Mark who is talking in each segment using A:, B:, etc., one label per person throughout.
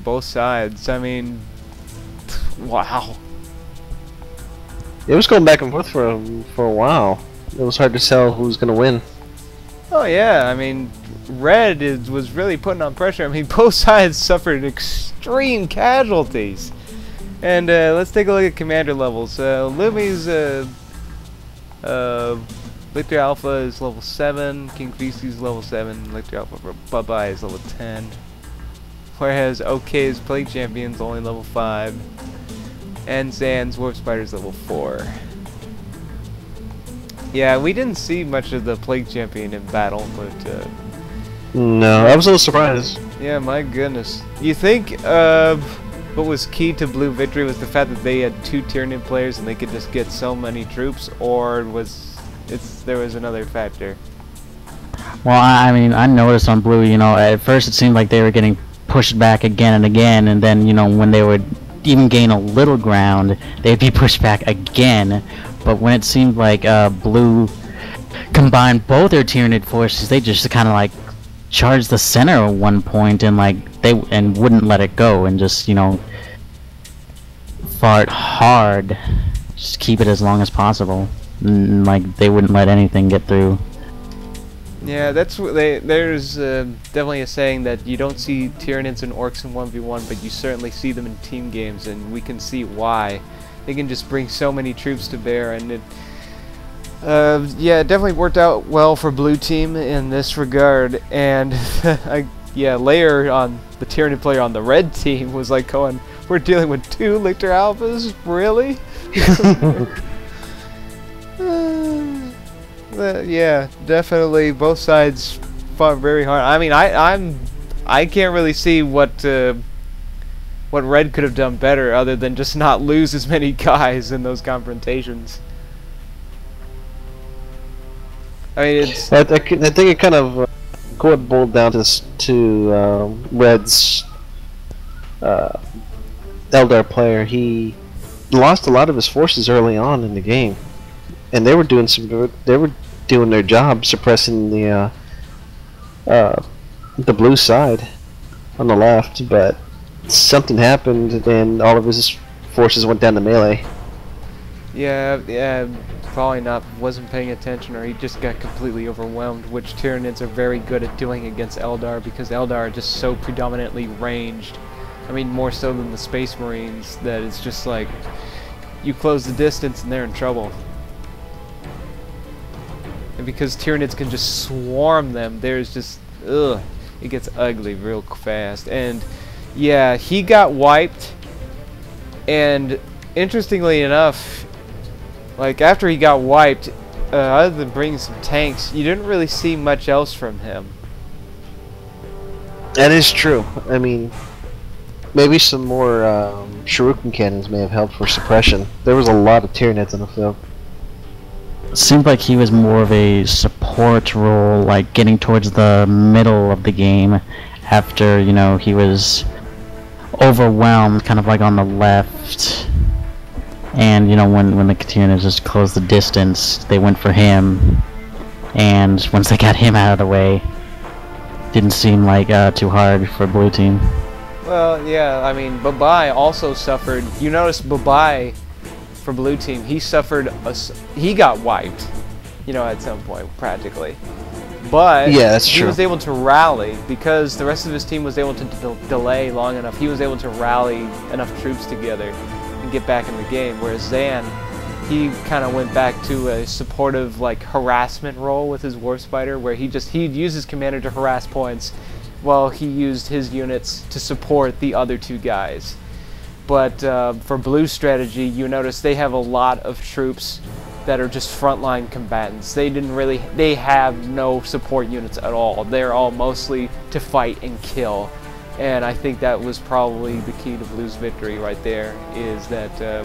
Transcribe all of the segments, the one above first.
A: both sides. I mean, wow.
B: It was going back and forth for a while. It was hard to tell who was going to win.
A: Oh yeah, I mean, Red was really putting on pressure. I mean, both sides suffered extreme casualties. And let's take a look at commander levels. Lumi's Lictor Alpha is level 7, King Feasty's level 7, Lictor Alpha for Bye-Bye is level 10. Whereas OK's Plague Champion's only level 5. And Zan's Warp Spider's level 4. Yeah, we didn't see much of the Plague Champion in battle, but
B: no, I was a little surprised.
A: yeah, my goodness. You think what was key to Blue victory was the fact that they had 2 Tyranid players and they could just get so many troops, or there was another factor?
C: Well, I mean, I noticed on Blue, you know, at first it seemed like they were getting pushed back again and again, and then, you know, when they would even gain a little ground, they'd be pushed back again. But when it seemed like Blue combined both their Tyranid forces, they just kind of like charged the center at one point and wouldn't let it go, and just, you know, fought hard, just keep it as long as possible. Like they wouldn't let anything get through.
A: Yeah, that's what there's definitely a saying that you don't see Tyranids and Orcs in 1v1, but you certainly see them in team games, and we can see why. They can just bring so many troops to bear, and it yeah, it definitely worked out well for Blue Team in this regard. And yeah, Layer on the Tyranid player on the Red Team was like going, we're dealing with 2 Lictor Alphas? Really? Yeah, definitely both sides fought very hard. I mean, I can't really see what Red could have done better other than just not lose as many guys in those confrontations. I mean, it's
B: I think it kind of boiled down to Red's Eldar player. He lost a lot of his forces early on in the game, and they were doing their job suppressing the Blue side on the left, but something happened and all of his forces went down to melee.
A: yeah, probably wasn't paying attention, or he just got completely overwhelmed, which Tyranids are very good at doing against Eldar, because Eldar are just so predominantly ranged. I mean, more so than the Space Marines, that it's just like you close the distance and they're in trouble. And because Tyranids can just swarm them, there's just, ugh, it gets ugly real fast. And yeah, he got wiped, and interestingly enough, like after he got wiped, other than bringing some tanks, you didn't really see much else from him.
B: That is true. I mean, maybe some more Shuriken cannons may have helped for suppression. There was a lot of Tyranids on the field.
C: It seemed like he was more of a support role, like getting towards the middle of the game after, you know, he was overwhelmed, kind of like on the left. And, you know, when the Tyranids just closed the distance, they went for him. And once they got him out of the way, didn't seem like too hard for Blue Team.
A: Well, yeah, I mean, Bye-Bye also suffered. You notice Bye-Bye for Blue Team, he suffered he got wiped, you know, at some point practically. But
B: yeah, that's true.
A: He was able to rally because the rest of his team was able to delay long enough. He was able to rally enough troops together and get back in the game. Whereas Zan, he kind of went back to a supportive, like, harassment role with his Warp Spider, where he'd use his commander to harass points, while he used his units to support the other 2 guys. But for Blue strategy, you notice they have a lot of troops that are just frontline combatants. They have no support units at all. They're all mostly to fight and kill. And I think that was probably the key to Blue's victory right there, is that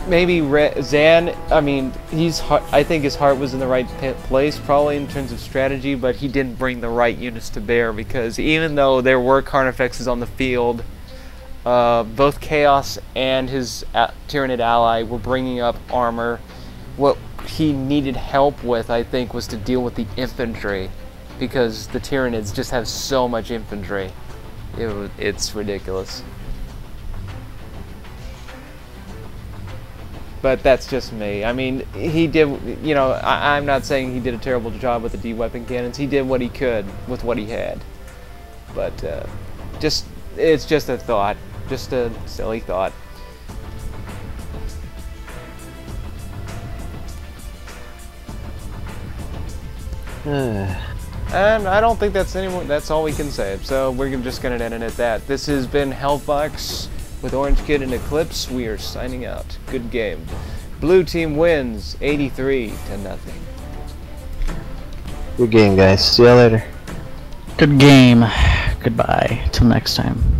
A: maybe Zan, I mean, I think his heart was in the right place probably in terms of strategy, but he didn't bring the right units to bear, because even though there were Carnifexes on the field, both Chaos and his Tyranid ally were bringing up armor. What he needed help with, I think, was to deal with the infantry, because the Tyranids just have so much infantry. It's ridiculous. But that's just me. I mean, he did, you know, I'm not saying he did a terrible job with the D-weapon cannons. He did what he could with what he had. But, it's just a thought. Just a silly thought. And I don't think that's all we can say. So we're just going to end it at that. This has been HellFox with Orange Kid and Eclipse. We are signing out. Good game. Blue team wins 83-0.
B: Good game, guys. See you later.
C: Good game. Goodbye. Till next time.